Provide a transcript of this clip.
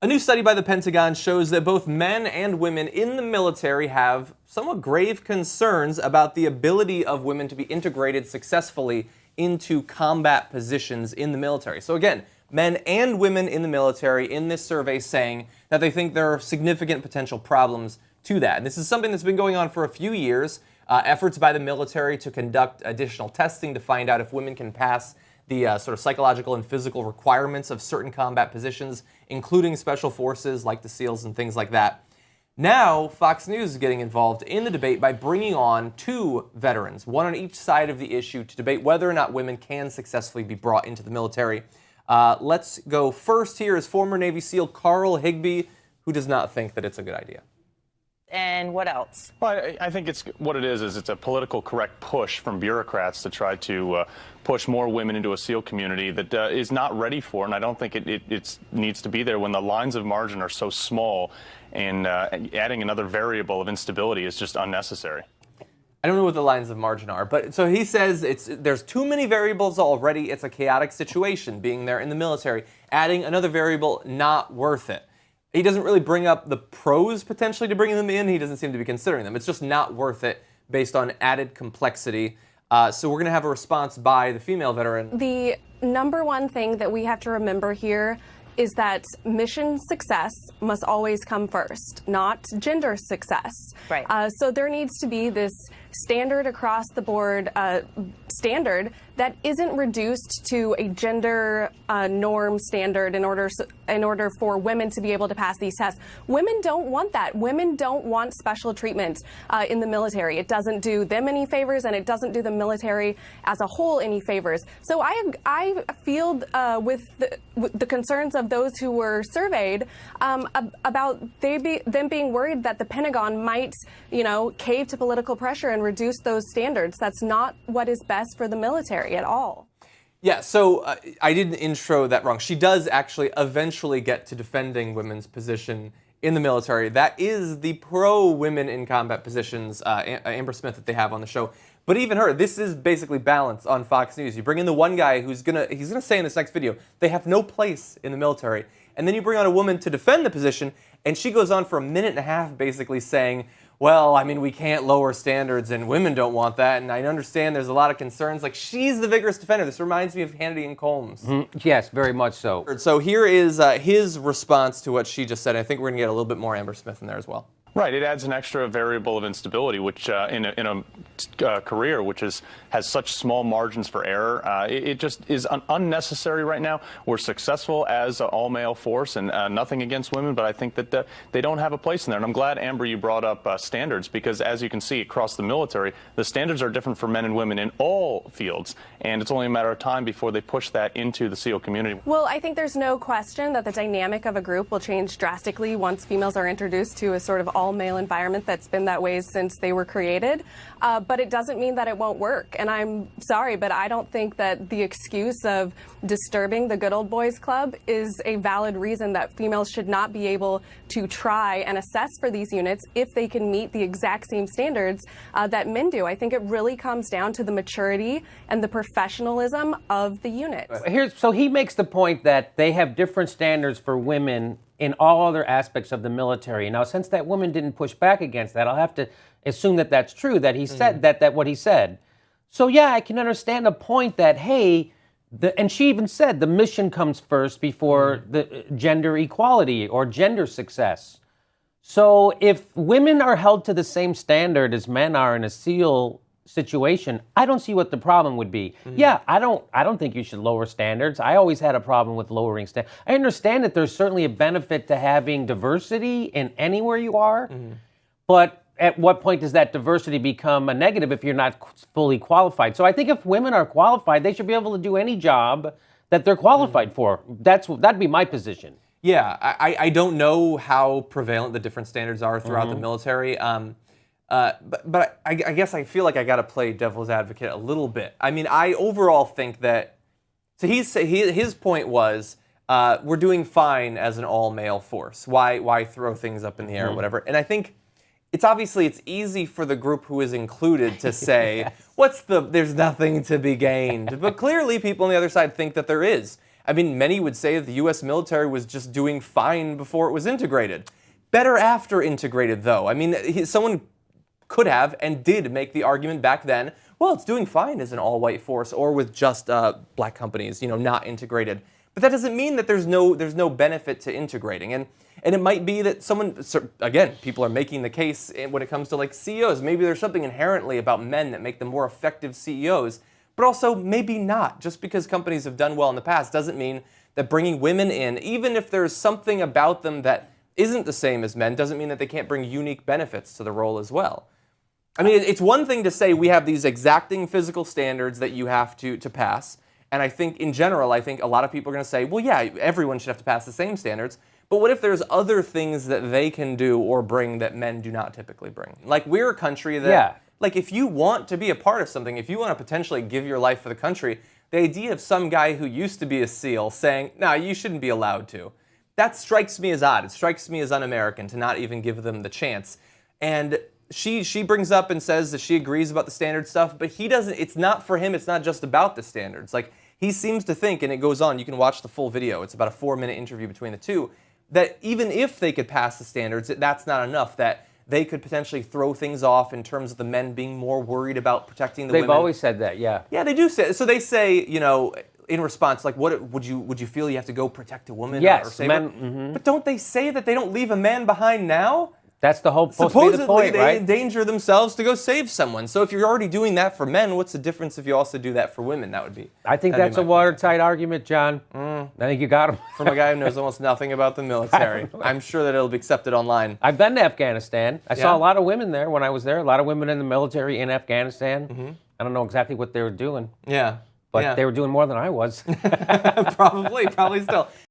A new study by the Pentagon shows that both men and women in the military have somewhat grave concerns about the ability of women to be integrated successfully into combat positions in the military. So again, men and women in the military in this survey saying that they think there are significant potential problems to that. And this is something that's been going on for a few years. Efforts by the military to conduct additional testing to find out if women can pass the sort of psychological and physical requirements of certain combat positions, including special forces like the SEALs and things like that. Now, Fox News is getting involved in the debate by bringing on two veterans, one on each side of the issue, to debate whether or not women can successfully be brought into the military. Let's go first. Here is former Navy SEAL Carl Higbie, who does not think that it's a good idea. And what else? Well, I think what it is it's a political correct push from bureaucrats to try to push more women into a SEAL community that is not ready for, and I don't think it needs to be there when the lines of margin are so small, and adding another variable of instability is just unnecessary. I don't know what the lines of margin are, but so he says there's too many variables already. It's a chaotic situation being there in the military. Adding another variable, not worth it. He doesn't really bring up the pros potentially to bringing them in. He doesn't seem to be considering them. It's just not worth it based on added complexity. So we're going to have a response by the female veteran. The number one thing that we have to remember here is that mission success must always come first, not gender success. Right. So there needs to be this standard across the board standard that isn't reduced to a gender norm standard in order for women to be able to pass these tests. Women don't want that. Women don't want special treatment in the military. It doesn't do them any favors, and it doesn't do the military as a whole any favors. So I feel with the concerns of those who were surveyed about them being worried that the Pentagon might, cave to political pressure and reduce those standards. That's not what is best for the military at all. Yeah, so I did the intro that wrong. She does actually eventually get to defending women's position in the military. That is the pro-women in combat positions, Amber Smith, that they have on the show. But even her, this is basically balance on Fox News. You bring in the one guy he's gonna say in this next video, they have no place in the military. And then you bring on a woman to defend the position, and she goes on for a minute and a half basically saying, well, I mean, we can't lower standards, and women don't want that, and I understand there's a lot of concerns. Like, she's the vigorous defender. This reminds me of Hannity and Combs. Mm-hmm. Yes, very much so. So here is his response to what she just said. I think we're going to get a little bit more Amber Smith in there as well. Right, it adds an extra variable of instability, which in a career which has such small margins for error, it just is unnecessary right now. We're successful as an all-male force, and nothing against women, but I think that they don't have a place in there. And I'm glad, Amber, you brought up standards, because as you can see across the military, the standards are different for men and women in all fields, and it's only a matter of time before they push that into the SEAL community. Well, I think there's no question that the dynamic of a group will change drastically once females are introduced to a sort of all-male environment that's been that way since they were created. But it doesn't mean that it won't work. And I'm sorry, but I don't think that the excuse of disturbing the good old boys club is a valid reason that females should not be able to try and assess for these units if they can meet the exact same standards that men do. I think it really comes down to the maturity and the professionalism of the unit. So he makes the point that they have different standards for women in all other aspects of the military. Now, since that woman didn't push back against that, I'll have to assume that that's true, that he said that what he said. So yeah, I can understand the point that, hey, and she even said the mission comes first before the gender equality or gender success. So if women are held to the same standard as men are in a SEAL situation, I don't see what the problem would be. Yeah, I don't think you should lower standards. I always had a problem with lowering standards. I understand that there's certainly a benefit to having diversity in anywhere you are, but at what point does that diversity become a negative if you're not fully qualified? So I think if women are qualified, they should be able to do any job that they're qualified for. That'd be my position. Yeah, I don't know how prevalent the different standards are throughout the military. But I guess I feel like I got to play devil's advocate a little bit. I mean, I overall think that, so his point was, we're doing fine as an all-male force. Why throw things up in the air or whatever? And I think it's easy for the group who is included to say, there's nothing to be gained. But clearly people on the other side think that there is. I mean, many would say that the U.S. military was just doing fine before it was integrated. Better after integrated, though. I mean, someone could have and did make the argument back then, well, it's doing fine as an all-white force or with just black companies, not integrated. But that doesn't mean that there's no benefit to integrating. And it might be that again, people are making the case when it comes to like CEOs. Maybe there's something inherently about men that make them more effective CEOs, but also maybe not. Just because companies have done well in the past doesn't mean that bringing women in, even if there's something about them that isn't the same as men, doesn't mean that they can't bring unique benefits to the role as well. I mean, it's one thing to say we have these exacting physical standards that you have to pass. And I think in general, I think a lot of people are going to say, well, yeah, everyone should have to pass the same standards. But what if there's other things that they can do or bring that men do not typically bring? Like, we're a country that, like, if you want to be a part of something, if you want to potentially give your life for the country, the idea of some guy who used to be a SEAL saying, no, you shouldn't be allowed to, that strikes me as odd. It strikes me as un-American to not even give them the chance. And she brings up and says that she agrees about the standard stuff, but he doesn't. It's not for him. It's not just about the standards. Like, he seems to think, and it goes on, you can watch the full video, it's about a 4-minute interview between the two, that even if they could pass the standards, that's not enough, that they could potentially throw things off in terms of the men being more worried about protecting the women. They've always said that, yeah. Yeah, they do say it. So they say, in response, like, what would you feel you have to go protect a woman yes, or save her? But don't they say that they don't leave a man behind now? That's the whole Supposedly, the point, they right? endanger themselves to go save someone. So if you're already doing that for men, what's the difference if you also do that for women? That would be. I think that's a watertight argument, John. I think you got him. From a guy who knows almost nothing about the military. I'm sure that it'll be accepted online. I've been to Afghanistan. I Yeah? saw a lot of women there when I was there. A lot of women in the military in Afghanistan. I don't know exactly what they were doing, Yeah. but yeah. they were doing more than I was. probably still.